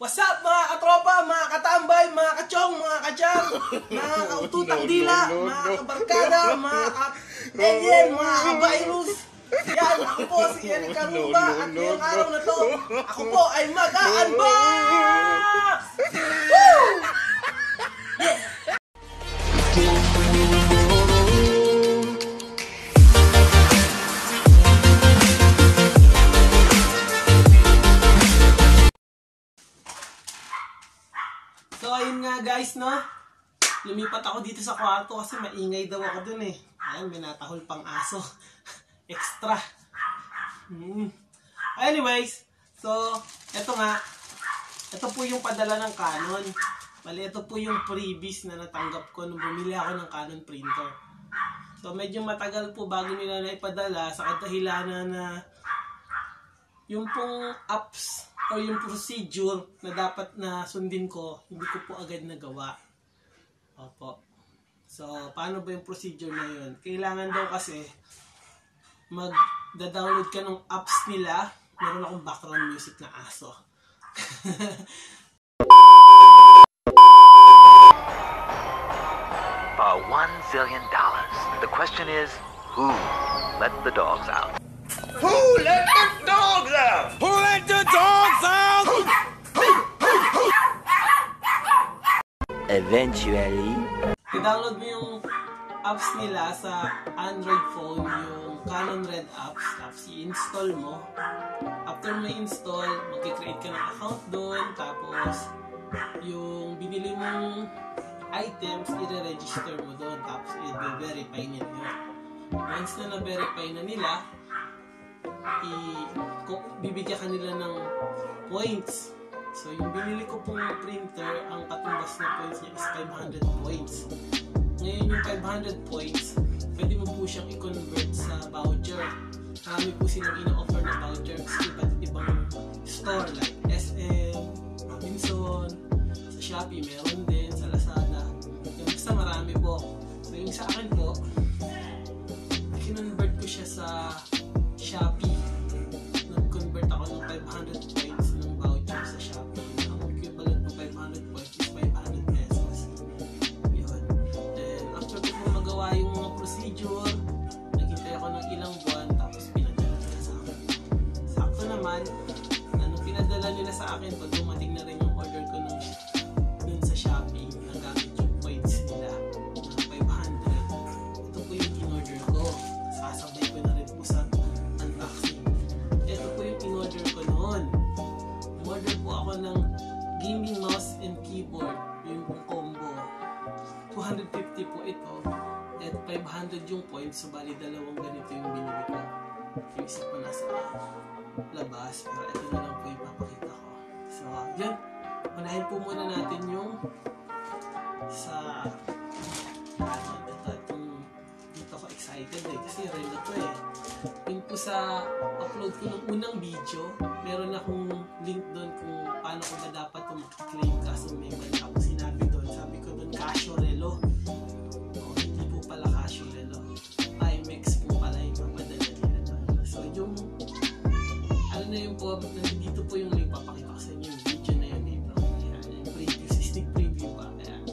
What's up mga katropa, mga katambay, mga kachong, mga kachang, mga kaututang dila, mga kabarkada, mga ka-alien, mga ka-virus. Yan, ako po si Carumba at ngayong araw na to, ako po ay mag-unbox! Woo! Yes! So ayun nga guys, no? Lumipat ako dito sa kwarto kasi maingay daw ako dun eh. Ayan, may natahol pang aso. Extra. Anyways, so eto nga. Ito po yung padala ng Canon. Bali, ito po yung freebies na natanggap ko nung bumili ako ng Canon printer. So medyo matagal po bago nila naipadala sa kadahilanan na yung pong apps o yung procedure na dapat na sundin ko, hindi ko po agad nagawa. Opo. So, paano ba yung procedure na yun? Kailangan daw kasi mag-download ka ng apps nila. Meron akong background music na aso. $1 zillion. The question is, who let the dogs out? Who let the dogs out? Who let the dogs out? Eventually, I-download mo yung apps nila sa Android phone, yung Canon Red apps, tapos i-install mo. After mo i-install, mag-create ka ng account doon, tapos yung binili mong items, i-register mo doon, tapos i-verify nila yun. Once na na-verify na nila, bibigyan ka nila ng points. So, yung binili ko pong printer, ang katumbas na points niya is 500 points. Ngayon, yung 500 points, pwede mo po siyang i-convert sa voucher. Marami po silang ina-offer na voucher sa iba't ibang store like SM, Robinson, sa Shoppee, meron din, sa Lazada. Yung basta marami po. So, yung sa akin po, kinonvert ko siya sa Shoppee. Nag-convert ako ng 500 points ng voucher sa Shoppee. Ang equivalent ng 500 points is 500 pesos. Yun. Then, after ko po magawa yung mga procedure, naghintay ako ng ilang buwan, tapos pinadala nila sa akin. Sakto naman, nung pinadala nila sa akin, pag dumating na rin yung order ko dun sa Shoppee, nagamit yung points nila ng 500. Ito po yung in-order ko. Sasabay ko na rin po sa unboxing. Ito po yung in-order ko noon. In-order po ako ng gaming mouse and keyboard. Yung combo. 250 po ito. At 500 yung points. So, bali dalawang ganito yung binili ko. Yung isa po nasa labas. Pero ito na lang po yung papakita ko. So, yun. Unahin po muna natin yung sa dito ko excited eh. Kasi real na to eh. Yun po sa upload ko ng unang video, meron akong link doon kung paano ko ba dapat ito makiklaim, kaso may mali ako sinabi doon. Sabi ko doon, Casio Relo. O, hindi po pala Casio Relo. Timex po pala yung mapadala nila doon. So yung, ano na yung po, dito po yung link, papakita ko sa inyo yung video na yun dito. Ayan, yung preview, sneak preview pa. Ayan.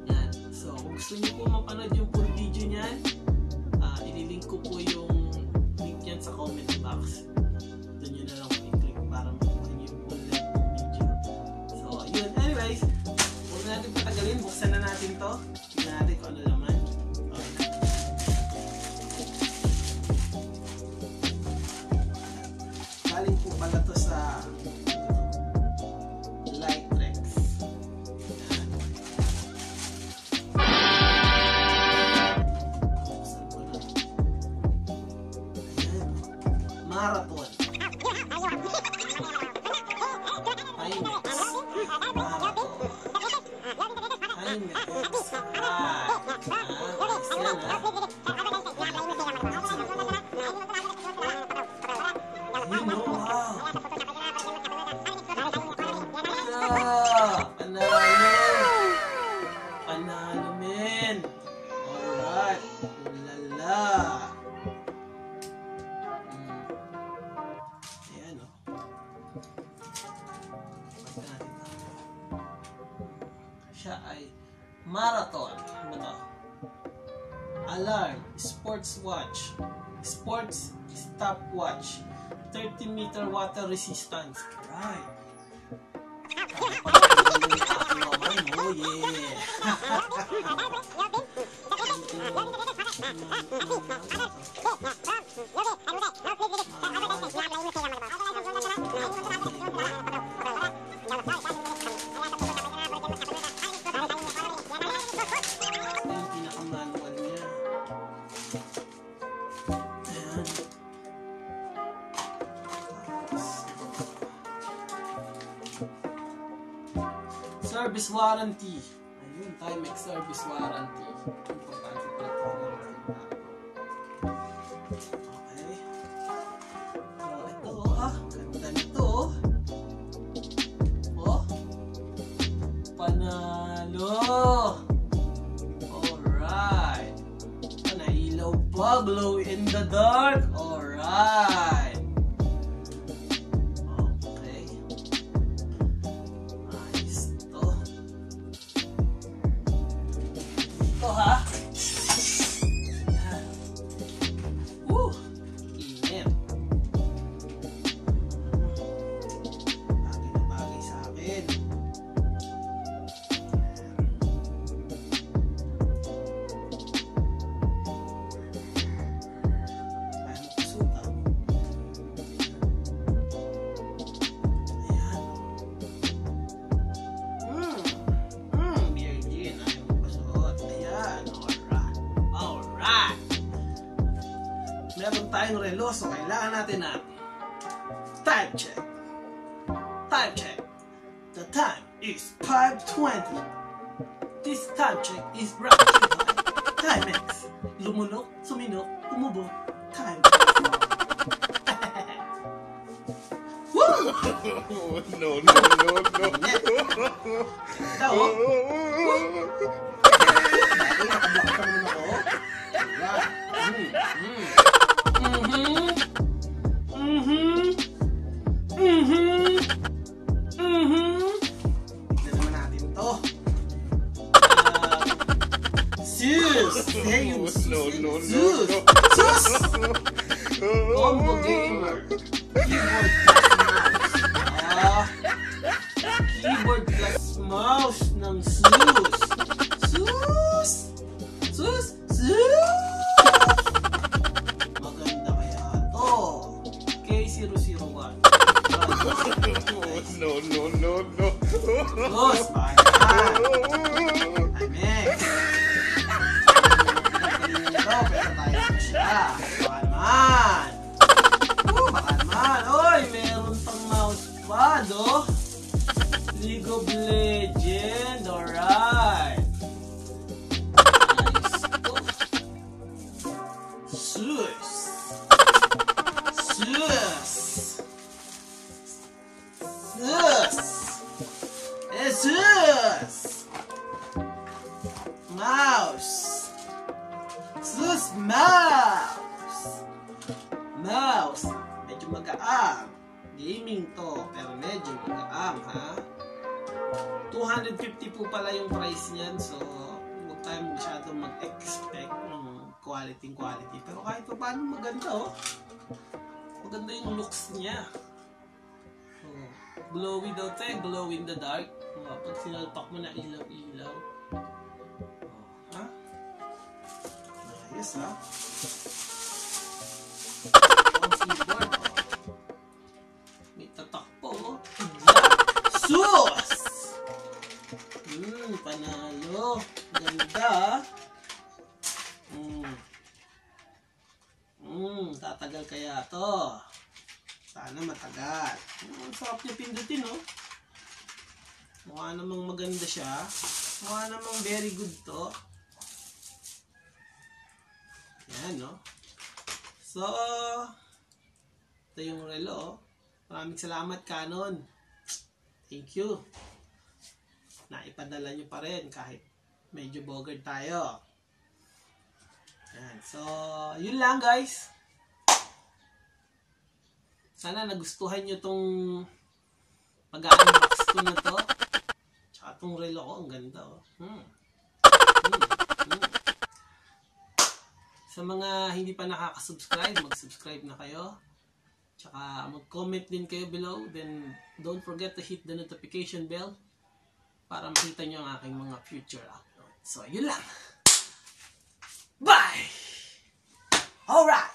Yan. So kung gusto nyo po mapanood yung full video niyan, ililink ko po yung link yan sa comment box. Doon nyo na lang i-click para makuha nyo yung full length ng video. So, yun. Anyways, huwag natin patagalin. Buksan na natin to. Tignan natin kung ano laman. Okay. Galing po pala to sa marathon. Timex. Marathon. Timex. Wow. Panalo men. Alright. Ulala. Ayan o. siya ay marathon. Ano to? Alarm, sports watch, sports stopwatch, 30-meter water resistance. Right. Oh yeah. Yung pinaka-manual niya. Ayan. Service warranty. Ayun, Timex service warranty. Importante pala ito. Okay. So, ito, ganda nito. Oh. Panalo. Alright. Nailaw pa. Glow in the dark. Alright. Okay. Nice to. Ito ha. Ayan. Woo! Init. Bagay na bagay sa akin. Paano pasuta? Ayan. Virgin. Ayaw mo pasuot. Ayan. Alright. Alright. Meron tayong relo, so kailangan natin na time check. Time check. The time is 5:20. This time check is brought to you by Timex. Lumunok, suminok, umubo. Time. Woo! No, no, no, no. Ito, oh. Dahil nakablock pa naman ako. Tignan naman natin to. Zeus! Hey, yung No, no, no, Zeus! no. Zeus! Combo gamer. Keyboard plus mouse ng Zues. Zeus! Zeus! Zeus! Maganda kaya to. K001. No, no, no, no. Zeus! Ayan! Timex! Pinagalingan nito, pero tayo na siya. Baka naman! Baka naman! Oy! Meron pang mousepad, oh! League of Legends! Alright! Nice to! Zeus! Zeus! Zeus! Zeus! Mouse! Zeus mouse! Mouse! Medyo magaang. Gaming to, pero medyo magaang, ha? 250 po pala yung price niyan, so huwag tayo masyadong mag-expect ng quality. Pero kahit pa paano maganda, oh. Maganda yung looks niya. So, glowy daw tayo, glow in the dark. Pag sinalpak mo na ilaw-ilaw. Oh, ha? Ayos, ha? Ang keyboard, oh. May tatak po, oh. Zeus! Panalo. Ganda. Tatagal kaya to. Sana matagal. Sarap niya pindutin, oh. Mukha namang maganda siya. Mukha namang very good to. Yan, no? So, ito yung relo. Maraming salamat, Canon. Thank you. Naipadala nyo pa rin kahit medyo bogard tayo. Yan. So, yun lang, guys. Sana nagustuhan nyo tong pag-unbox ko na to. Tsaka tong relo ko. Ang ganda, oh. Sa mga hindi pa nakaka-subscribe, mag-subscribe na kayo. Tsaka mag-comment din kayo below. Then don't forget to hit the notification bell para makita nyo ang aking mga future uploads. So, yun lang. Bye! Alright!